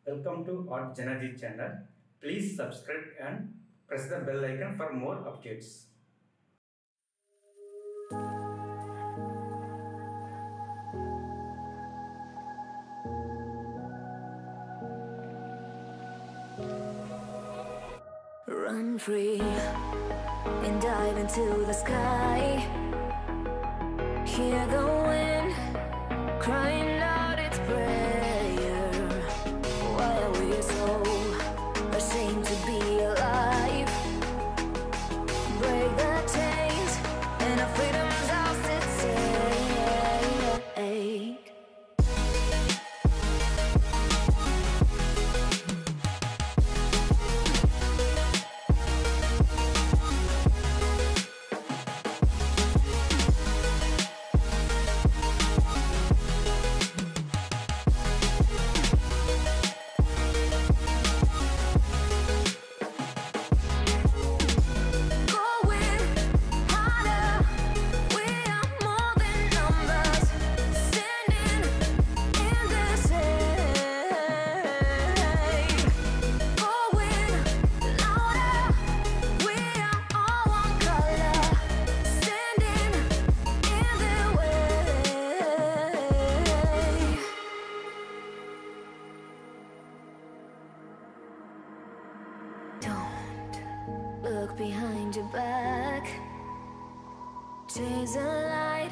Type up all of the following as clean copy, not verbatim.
Welcome to artjanag channel. Please subscribe and press the bell icon for more updates. Run free and dive into the sky. Hear the wind crying out its prayer. Why are we so ashamed to be alive? Break the chains and our freedom's ours to take. Look behind your back. Chase the light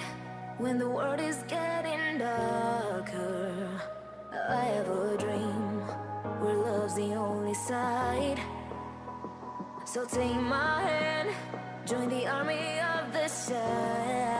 when the world is getting darker. I have a dream where love's the only side. So take my hand, join the army of the side.